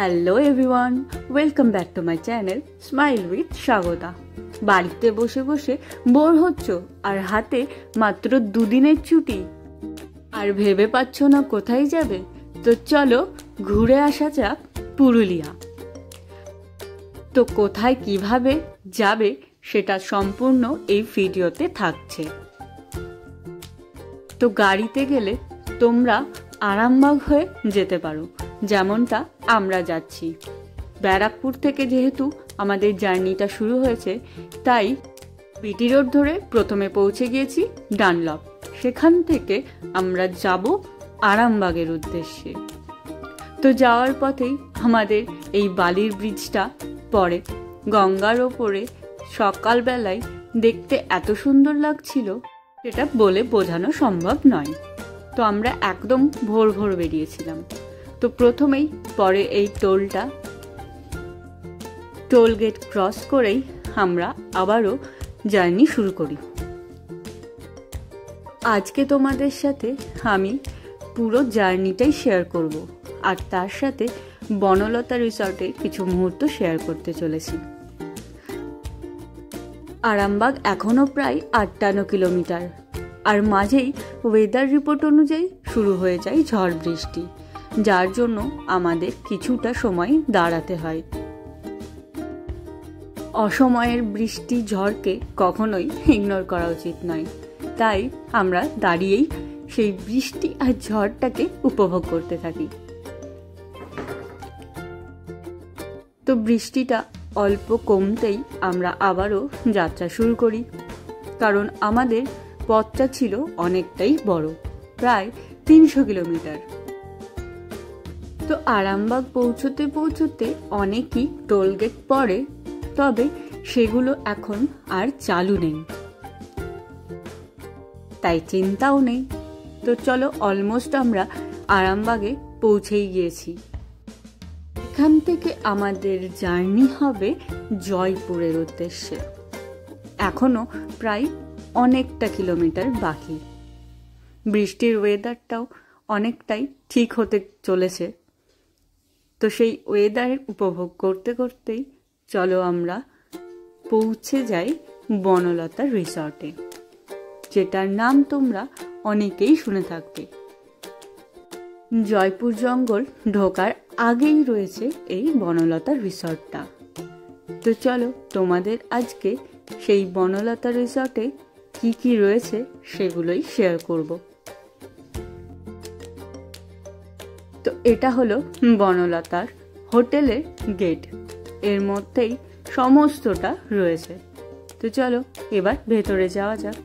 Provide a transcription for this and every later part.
Hello everyone, welcome back to my channel smile with Swagata. বাড়িতে বসে বসে বোর হচ্ছ আর হাতে মাত্র দুদিনের ছুটি, আর ভেবে পাচ্ছ না কোথায় যাবে? তো চলো ঘুরে আসা যাক পুরুলিয়া। তো কোথায় কিভাবে যাবে সেটা সম্পূর্ণ এই ভিডিওতে থাকছে। তো গাড়িতে গেলে তোমরা আরামবাগ হয়ে যেতে পারো, যেমনটা আমরা যাচ্ছি। ব্যারাকপুর থেকে যেহেতু আমাদের জার্নিটা শুরু হয়েছে, তাই বিটি রোড ধরে প্রথমে পৌঁছে গিয়েছি ডানলপ। সেখান থেকে আমরা যাব আরামবাগের উদ্দেশ্যে। তো যাওয়ার পথেই আমাদের এই বালির ব্রিজটা পড়ে গঙ্গার ওপরে। সকালবেলায় দেখতে এত সুন্দর লাগছিল, সেটা বলে বোঝানো সম্ভব নয়। তো আমরা একদম ভোর ভোর বেরিয়েছিলাম। তো প্রথমেই পরে এই টোল গেট ক্রস করেই আমরা আবারও জার্নি শুরু করি। আজকে তোমাদের সাথে আমি পুরো জার্নিটাই শেয়ার করব, আর তার সাথে বনলতা রিসর্টের কিছু মুহূর্ত শেয়ার করতে চলেছি। আরামবাগ এখনও প্রায় 58 কিলোমিটার, আর মাঝেই ওয়েদার রিপোর্ট অনুযায়ী শুরু হয়ে যায় ঝড় বৃষ্টি, যার জন্য আমাদের কিছুটা সময় দাঁড়াতে হয়। অসময়ের বৃষ্টি ঝড়কে কখনোই ইগনোর করা উচিত নয়, তাই আমরা দাঁড়িয়েই সেই বৃষ্টি আর ঝড়টাকে উপভোগ করতে থাকি। তো বৃষ্টিটা অল্প কমতেই আমরা আবারও যাত্রা শুরু করি, কারণ আমাদের পথটা ছিল অনেকটাই বড়, প্রায় 300 কিলোমিটার। তো আরামবাগ পৌঁছতে পৌঁছতে অনেকই টোলগেট পড়ে, তবে সেগুলো এখন আর চালু নেই, তাই চিন্তাও নেই। তো চলো, অলমোস্ট আমরা আরামবাগে পৌঁছেই গিয়েছি। এখান থেকে আমাদের জার্নি হবে জয়পুরের উদ্দেশ্যে। এখনো প্রায় অনেকটা কিলোমিটার বাকি। বৃষ্টির ওয়েদারটাও অনেকটাই ঠিক হতে চলেছে। তো সেই ওয়েদার উপভোগ করতে করতেই চলো আমরা পৌঁছে যাই বনলতা রিসর্টে, যেটার নাম তোমরা অনেকেই শুনে থাকবে। জয়পুর জঙ্গল ঢোকার আগেই রয়েছে এই বনলতা রিসর্টটা। তো চলো তোমাদের আজকে সেই বনলতা রিসর্টে কি কি রয়েছে সেগুলোই শেয়ার করব। তো এটা হলো বনলতার হোটেলের গেট, এর মধ্যেই সমস্তটা রয়েছে। তো চলো এবার ভেতরে যাওয়া যাক।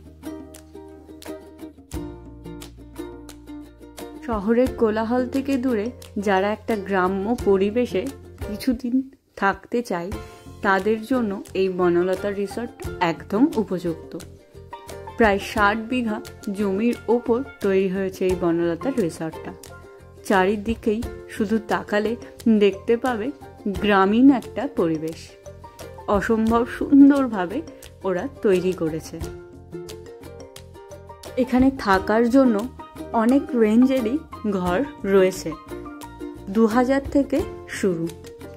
শহরের কোলাহল থেকে দূরে যারা একটা গ্রাম্য পরিবেশে কিছুদিন থাকতে চায়, তাদের জন্য এই বনলতা রিসর্ট একদম উপযুক্ত। প্রায় 60 বিঘা জমির ওপর তৈরি হয়েছে এই বনলতা রিসর্টটা। চারিদিকেই শুধু তাকালে দেখতে পাবে গ্রামীণ একটা পরিবেশ। অসম্ভব সুন্দরভাবে ওরা তৈরি করেছে। এখানে থাকার জন্য অনেক রেঞ্জেরই ঘর রয়েছে, 2000 থেকে শুরু।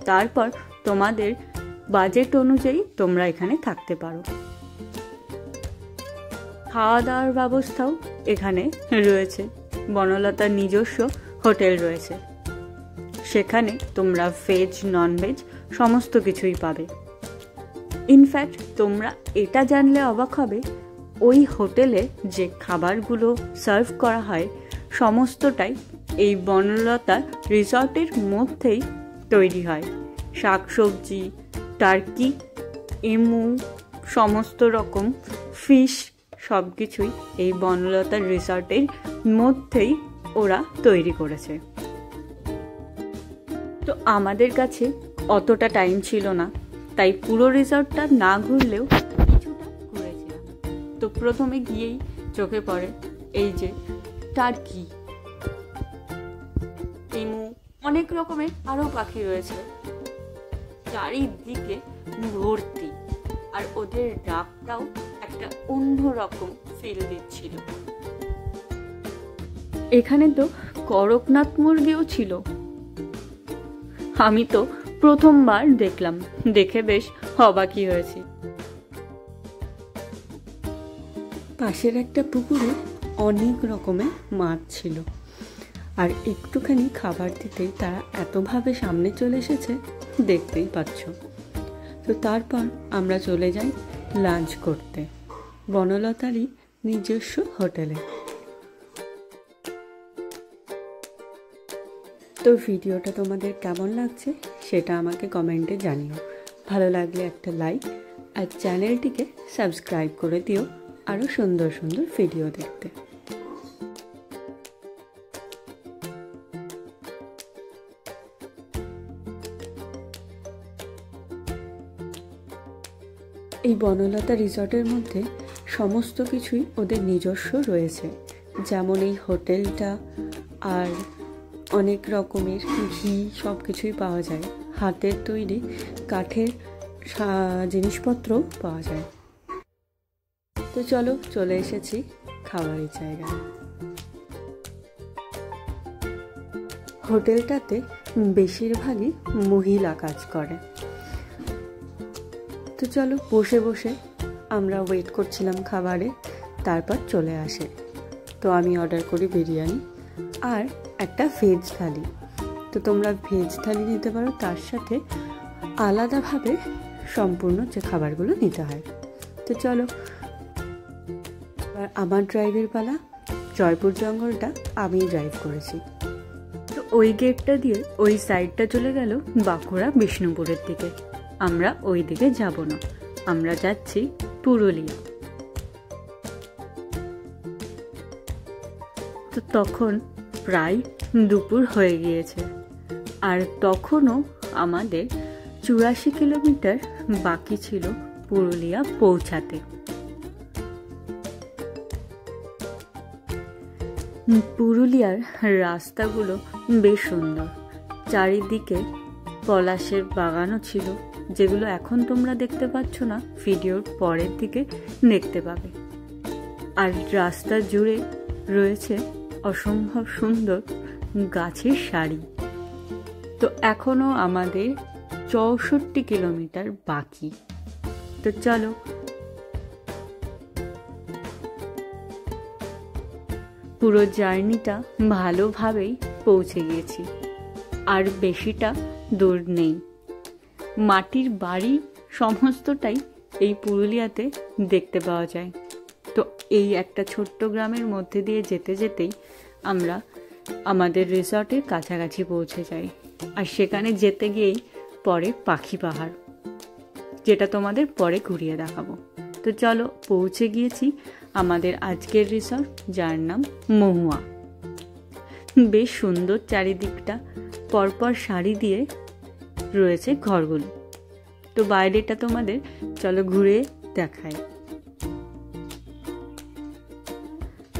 তারপর তোমাদের বাজেট অনুযায়ী তোমরা এখানে থাকতে পারো। খাওয়া দাওয়ার ব্যবস্থাও এখানে রয়েছে। বনলতার নিজস্ব হোটেল রয়েছে, সেখানে তোমরা ভেজ ননভেজ সমস্ত কিছুই পাবে। ইনফ্যাক্ট তোমরা এটা জানলে অবাক হবে, ওই হোটেলে যে খাবারগুলো সার্ভ করা হয় সমস্তটাই এই বনলতা রিসর্টের মধ্যেই তৈরি হয়। শাকসবজি, টার্কি, এমু, সমস্ত রকম ফিশ সব কিছুই এই বনলতা রিসর্টের মধ্যেই ওরা তৈরি করেছে। তো আমাদের কাছে অতটা টাইম ছিল না, তাই পুরো রিসর্টটা না ঘুরলেও কিছুটা ঘুরেছিলাম। তো প্রথমে গিয়েই চোখে পড়ে এই যে টার্কি, এমু, অনেক রকমের আরো পাখি রয়েছে চারিদিকে ভর্তি, আর ওদের ডাকটাও একটা অন্যরকম ফিল দিচ্ছিল। এখানে তো করকনাথ মুরগিও ছিল, আমি তো প্রথমবার দেখলাম, দেখে বেশ অবাকই হয়েছি। পাশের একটা পুকুরে অনেক রকমের মাছ ছিল, আর একটুখানি খাবার দিতেই তারা এতভাবে সামনে চলে এসেছে, দেখতেই পাচ্ছ। তো তারপর আমরা চলে যাই লাঞ্চ করতে বনলতারই নিজস্ব হোটেলে। তো ভিডিওটা তোমাদের কেমন লাগছে সেটা আমাকে কমেন্টে জানিও। ভালো লাগলে একটা লাইক আর চ্যানেলটিকে সাবস্ক্রাইব করে দিও আরও সুন্দর সুন্দর ভিডিও দেখতে। এই বনলতা রিসর্টের মধ্যে সমস্ত কিছুই ওদের নিজস্ব রয়েছে, যেমন এই হোটেলটা, আর অনেক রকমের ঘি সব কিছুই পাওয়া যায়, হাতের তৈরি কাঠের জিনিসপত্র পাওয়া যায়। তো চলো, চলে এসেছি খাবারের জায়গায়। হোটেলটাতে বেশিরভাগই মহিলা কাজ করে। তো চলো, বসে বসে আমরা ওয়েট করছিলাম খাবারে, তারপর চলে আসে। তো আমি অর্ডার করি বিরিয়ানি আর একটা ভেজ থালি। তো তোমরা ভেজ থালি নিতে পারো, তার সাথে আলাদাভাবে সম্পূর্ণ যে খাবারগুলো নিতে হয়। তো চলো, আমার ড্রাইভের পালা। জয়পুর জঙ্গলটা আমি ড্রাইভ করেছি। তো ওই গেটটা দিয়ে ওই সাইডটা চলে গেল বাঁকুড়া বিষ্ণুপুরের দিকে। আমরা ওই দিকে যাব না, আমরা যাচ্ছি পুরুলিয়া। তো তখন প্রায় দুপুর হয়ে গিয়েছে, আর তখনও আমাদের 84 কিলোমিটার বাকি ছিল পুরুলিয়া পৌঁছাতে। পুরুলিয়ার রাস্তাগুলো বেশ সুন্দর, চারিদিকে পলাশের বাগানও ছিল, যেগুলো এখন তোমরা দেখতে পাচ্ছ না, ভিডিওর পরের দিকে দেখতে পাবে। আর রাস্তা জুড়ে রয়েছে অসম্ভব সুন্দর গাছের সারি। তো এখনো আমাদের 64 কিলোমিটার বাকি। তো চলো, পুরো জার্নিটা ভালোভাবেই পৌঁছে গিয়েছি, আর বেশিটা দূর নেই। মাটির বাড়ি সমস্তটাই এই পুরুলিয়াতে দেখতে পাওয়া যায়। তো এই একটা ছোট্ট গ্রামের মধ্যে দিয়ে যেতে যেতেই আমরা আমাদের রিসর্টের কাছাকাছি পৌঁছে যাই, আর সেখানে যেতে গিয়েই পরে পাখি পাহাড়, যেটা তোমাদের পরে ঘুরিয়ে দেখাবো। তো চলো, পৌঁছে গিয়েছি আমাদের আজকের রিসর্ট, যার নাম মহুয়া। বেশ সুন্দর চারিদিকটা, পরপর সারি দিয়ে রয়েছে ঘরগুলো। তো বাইরেটা তোমাদের চলো ঘুরে দেখায়।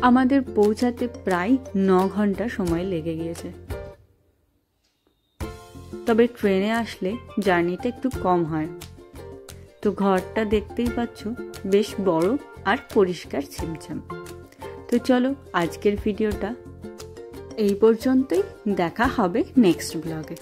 আমাদের পৌঁছাতে প্রায় 9 ঘন্টা সময় লেগে গিয়েছে, তবে ট্রেনে আসলে জার্নিটা একটু কম হয়। তো ঘরটা দেখতেই পাচ্ছ, বেশ বড় আর পরিষ্কার ছিমছাম। তো চলো, আজকের ভিডিওটা এই পর্যন্তই, দেখা হবে নেক্সট ব্লগে।